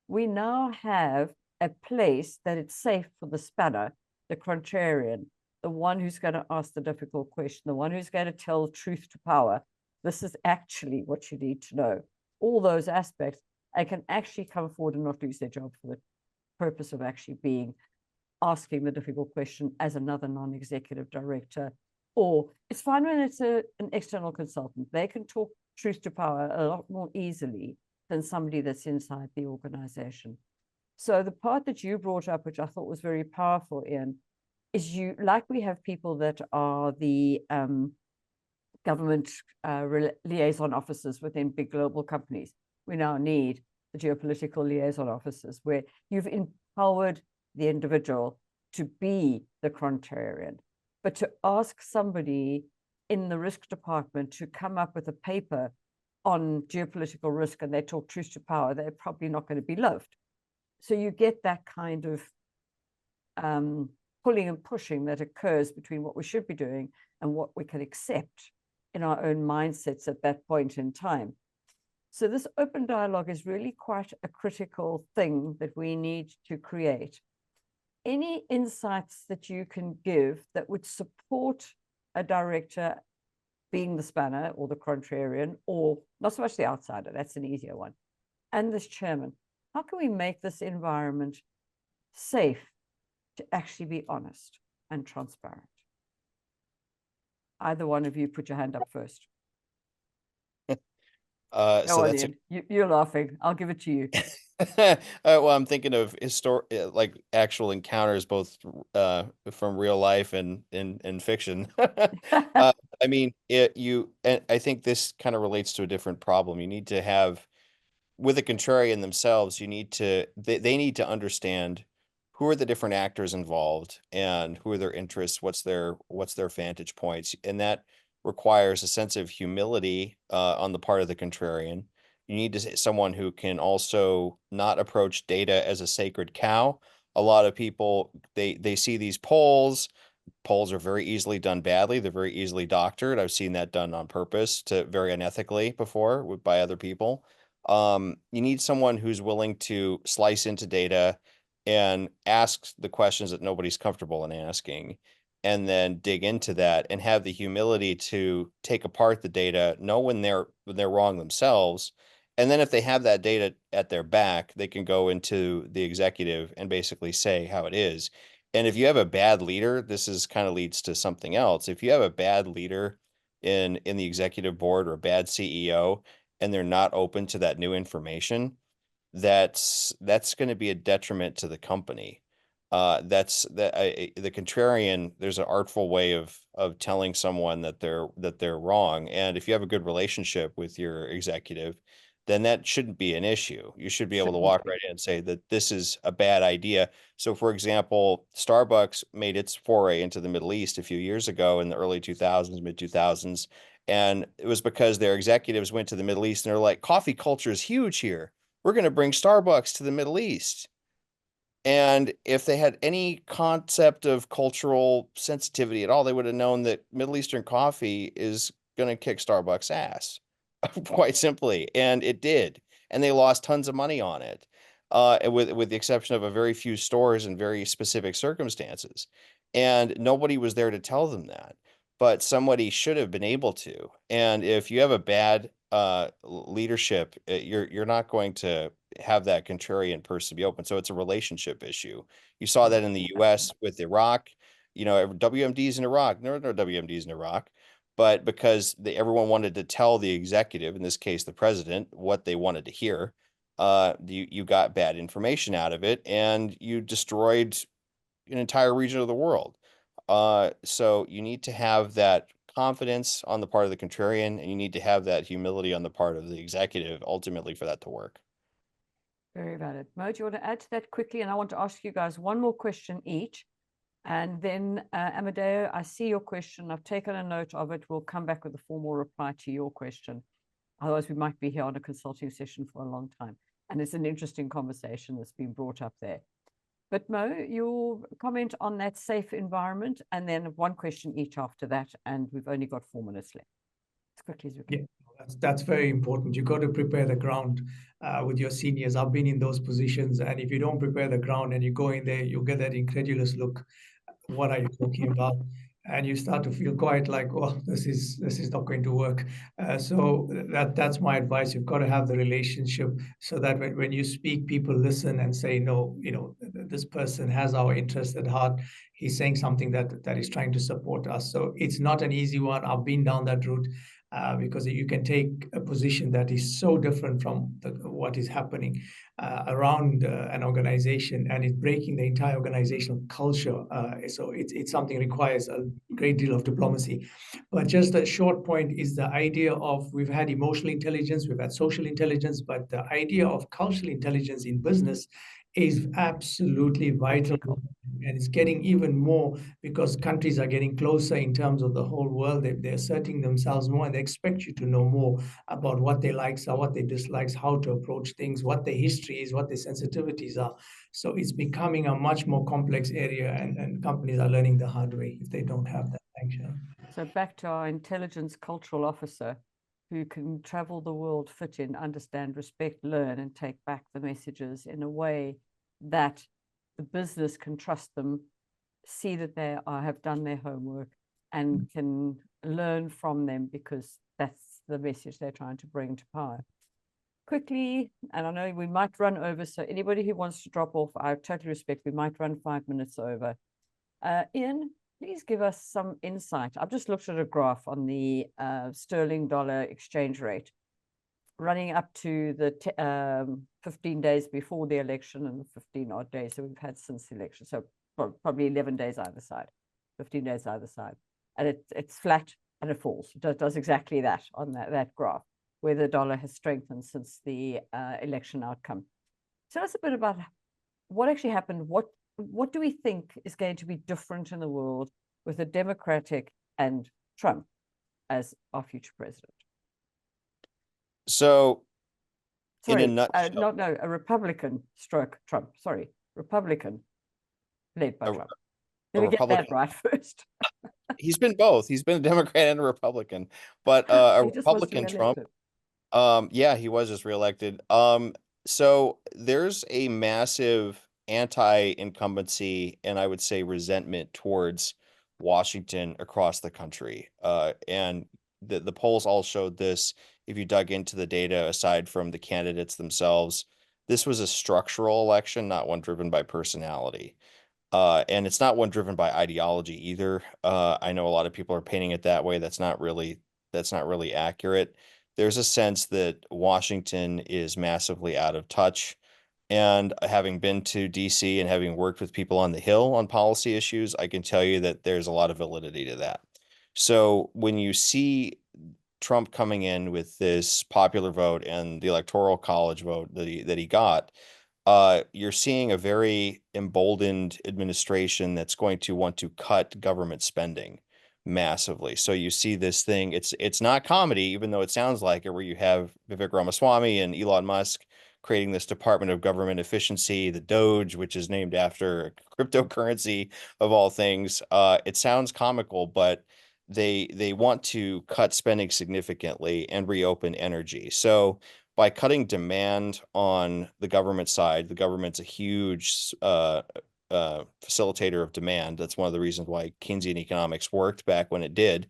we now have a place that it's safe for the spanner, the contrarian, the one who's going to ask the difficult question, the one who's going to tell truth to power. This is actually what you need to know. All those aspects, they can actually come forward and not lose their job for the purpose of actually asking the difficult question as another non-executive director. Or it's fine when it's an external consultant. They can talk truth to power a lot more easily than somebody that's inside the organization. So the part that you brought up, which I thought was very powerful, Ian, is we have people that are the government liaison officers within big global companies. We now need the geopolitical liaison officers, where you've empowered the individual to be the contrarian. But to ask somebody in the risk department to come up with a paper on geopolitical risk and they talk truth to power, they're probably not going to be loved. So you get that kind of pulling and pushing that occurs between what we should be doing and what we can accept in our own mindsets at that point in time. So this open dialogue is really quite a critical thing that we need to create. Any insights that you can give that would support a director being the spanner or the contrarian, or not so much the outsider, that's an easier one, and this chairman, how can we make this environment safe to actually be honest and transparent? Either one of you put your hand up first. So that's you're laughing. I'll give it to you. well, I'm thinking of like actual encounters, both from real life and in fiction. I mean, and I think this kind of relates to a different problem. You need to have, with a contrarian themselves, they need to understand who are the different actors involved and who are their interests, what's their vantage points, and that requires a sense of humility on the part of the contrarian. You need someone who can also not approach data as a sacred cow. A lot of people, they see these polls. Polls are very easily done badly. They're very easily doctored. I've seen that done on purpose very unethically before by other people. You need someone who's willing to slice into data and ask the questions that nobody's comfortable in asking, and then dig into that and have the humility to take apart the data, know when they're wrong themselves. And then if they have that data at their back, they can go into the executive and basically say how it is. And if you have a bad leader, this kind of leads to something else. If you have a bad leader in the executive board or a bad CEO, and they're not open to that new information, that's going to be a detriment to the company. The contrarian, there's an artful way of telling someone that they're wrong. And if you have a good relationship with your executive, then that shouldn't be an issue. You should be able to walk right in and say that this is a bad idea. So for example, Starbucks made its foray into the Middle East a few years ago in the early 2000s, mid 2000s. And it was because their executives went to the Middle East and they're like, coffee culture is huge here. We're going to bring Starbucks to the Middle East. And if they had any concept of cultural sensitivity at all, they would have known that Middle Eastern coffee is going to kick Starbucks' ass, quite simply. And it did. And they lost tons of money on it, with the exception of a very few stores in very specific circumstances. And nobody was there to tell them that. But somebody should have been able to. And if you have a bad leadership, you're not going to have that contrarian person be open. So it's a relationship issue. You saw that in the US with Iraq, WMDs in Iraq. There were no WMDs in Iraq, but because everyone wanted to tell the executive, in this case, the president, what they wanted to hear, you got bad information out of it and you destroyed an entire region of the world. So you need to have that confidence on the part of the contrarian, and you need to have that humility on the part of the executive ultimately for that to work. Very valid. Mo, do you want to add to that quickly? And I want to ask you guys one more question each. And then, Amadeo, I see your question. I've taken a note of it. We'll come back with a formal reply to your question. Otherwise, we might be here on a consulting session for a long time. And it's an interesting conversation that's been brought up there. But Mo, your comment on that safe environment, and then one question each after that, and we've only got 4 minutes left. As quickly as we can. Yeah, that's very important. You got to prepare the ground with your seniors. I've been in those positions, and if you don't prepare the ground and you go in there, you'll get that incredulous look. What are you talking about? And you start to feel quite like, well, this is not going to work. So that's my advice. You've got to have the relationship so that when you speak, people listen and say, no, this person has our interest at heart. He's saying something that is trying to support us. So it's not an easy one. I've been down that route. Because you can take a position that is so different from what is happening around an organization, and it's breaking the entire organizational culture. So it's something that requires a great deal of diplomacy. But just a short point is the idea of, we've had emotional intelligence, we've had social intelligence, but the idea of cultural intelligence in business is absolutely vital, and it's getting even more because countries are getting closer in terms of the whole world. They're asserting themselves more, and they expect you to know more about what their likes are, what their dislikes, how to approach things, what their history is, what their sensitivities are. So it's becoming a much more complex area, and companies are learning the hard way if they don't have that. Thanks, Sharon. So back to our intelligence cultural officer, who can travel the world, fit in, understand, respect, learn, and take back the messages in a way that the business can trust them, see that they have done their homework, and can learn from them, because that's the message they're trying to bring to power. Quickly, and I know we might run over, so anybody who wants to drop off, I totally respect, we might run 5 minutes over. Ian, please give us some insight. I've just looked at a graph on the sterling dollar exchange rate running up to the 15 days before the election and the 15 odd days that we've had since the election. So probably 11 days either side, 15 days either side. And it's flat and it falls. It does exactly that on that graph, where the dollar has strengthened since the election outcome. Tell us a bit about what actually happened. What do we think is going to be different in the world with a Democratic and Trump as our future president? So, Sorry, in a nutshell, a Republican stroke Trump. Sorry, Republican led by Trump. Let me get that right first. He's been both. He's been a Democrat and a Republican, but a Republican Trump. Yeah, he was just reelected. So there's a massive anti-incumbency and I would say resentment towards Washington across the country. And the polls all showed this. If you dug into the data, aside from the candidates themselves, this was a structural election, not one driven by personality. And it's not one driven by ideology either. I know a lot of people are painting it that way. That's not really accurate. There's a sense that Washington is massively out of touch. And having been to DC and having worked with people on the Hill on policy issues, I can tell you that there's a lot of validity to that. So when you see Trump coming in with this popular vote and the electoral college vote that he got, you're seeing a very emboldened administration that's going to want to cut government spending massively. So you see this thing, it's not comedy, even though it sounds like it, where you have Vivek Ramaswamy and Elon Musk creating this Department of Government Efficiency, the Doge, which is named after a cryptocurrency of all things. It sounds comical, but they want to cut spending significantly and reopen energy. So by cutting demand on the government side, the government's a huge facilitator of demand. That's one of the reasons why Keynesian economics worked back when it did.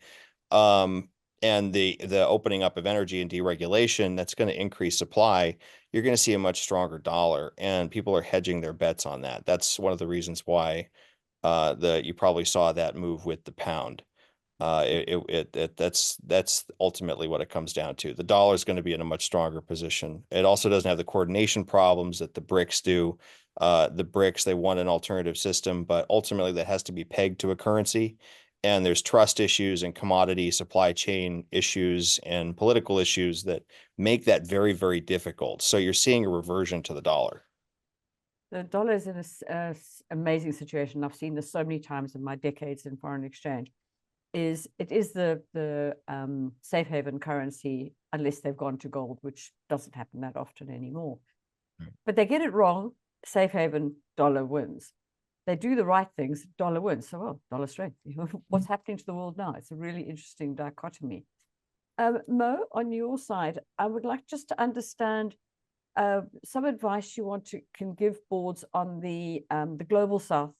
And the opening up of energy and deregulation, that's going to increase supply. You're going to see a much stronger dollar, and people are hedging their bets on that. That's one of the reasons why you probably saw that move with the pound. That's ultimately what it comes down to. The dollar is going to be in a much stronger position. It also doesn't have the coordination problems that the BRICS do. The BRICS, they want an alternative system, but ultimately that has to be pegged to a currency. And there's trust issues and commodity supply chain issues and political issues that make that very, very difficult. So you're seeing a reversion to the dollar. The dollar is in a amazing situation. I've seen this so many times in my decades in foreign exchange. It is the safe haven currency unless they've gone to gold, which doesn't happen that often anymore. But they get it wrong, safe haven, dollar wins. They do the right things, dollar wins. So, well, dollar strength. What's happening to the world now? It's a really interesting dichotomy. Mo, on your side, I would like just to understand some advice you can give boards on the global south.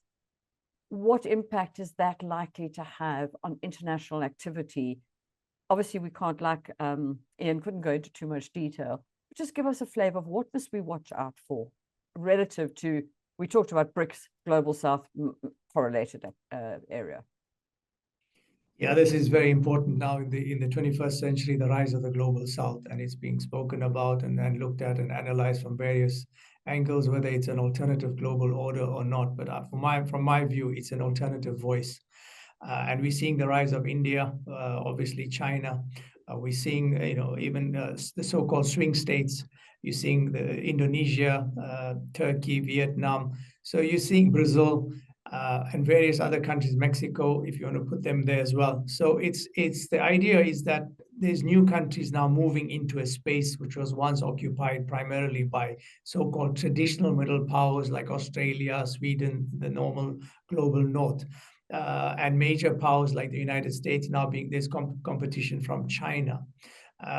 What impact is that likely to have on international activity? Obviously, we can't, like Ian couldn't go into too much detail. Just give us a flavor of what must we watch out for relative to, we talked about BRICS, global south correlated area. Yeah, this is very important now in the 21st century, the rise of the global south, and it's being spoken about and looked at and analyzed from various angles, whether it's an alternative global order or not. But from my view, it's an alternative voice. And we're seeing the rise of India, obviously China. We're seeing, even the so-called swing states. You're seeing Indonesia, Turkey, Vietnam. So you're seeing Brazil and various other countries, Mexico, if you want to put them there as well. So the idea is that there's new countries now moving into a space which was once occupied primarily by so-called traditional middle powers like Australia, Sweden, the normal global north. And major powers like the United States now there's competition from China.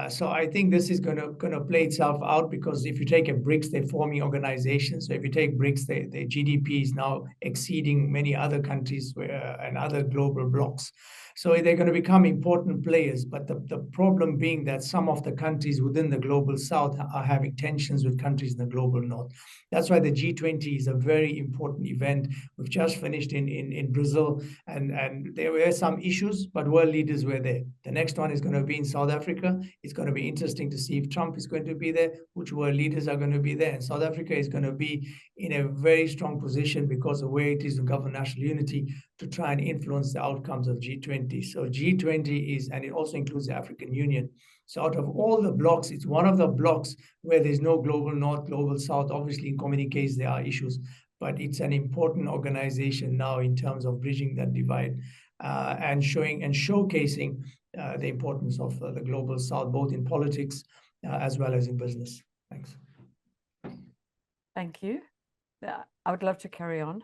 So I think this is going to play itself out, because if you take a BRICS, they're forming organizations. So if you take BRICS, their GDP is now exceeding many other countries and other global blocs. So they're going to become important players. But the problem being that some of the countries within the global south are having tensions with countries in the global north. That's why the G20 is a very important event. We've just finished in Brazil, and there were some issues, but world leaders were there. The next one is going to be in South Africa. It's going to be interesting to see if Trump is going to be there, which world leaders are going to be there. And South Africa is going to be in a very strong position because of where it is to govern national unity to try and influence the outcomes of G20. So G20 is, and it also includes the African Union. So out of all the blocks, it's one of the blocks where there's no global north, global south. Obviously, in communiques, there are issues, but it's an important organization now in terms of bridging that divide and showing and showcasing the importance of the global south, both in politics as well as in business. Thanks. Thank you. I would love to carry on,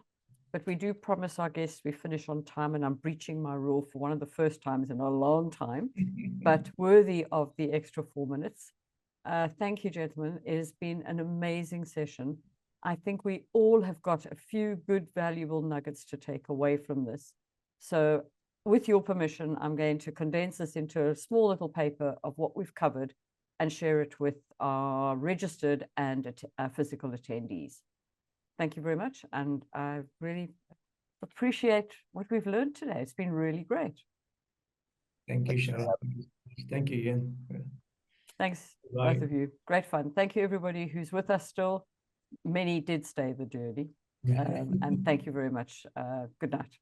but we do promise our guests we finish on time, and I'm breaching my rule for one of the first times in a long time, but worthy of the extra 4 minutes. Thank you, gentlemen. It has been an amazing session. I think we all have got a few good, valuable nuggets to take away from this. So with your permission, I'm going to condense this into a small little paper of what we've covered and share it with our registered and physical attendees. Thank you very much. And I really appreciate what we've learned today. It's been really great. Thank you, Sharon. Thank you, Ian. Thanks, Bye. both of you. Great fun. Thank you, everybody who's with us still. Many did stay the journey. And thank you very much. Good night.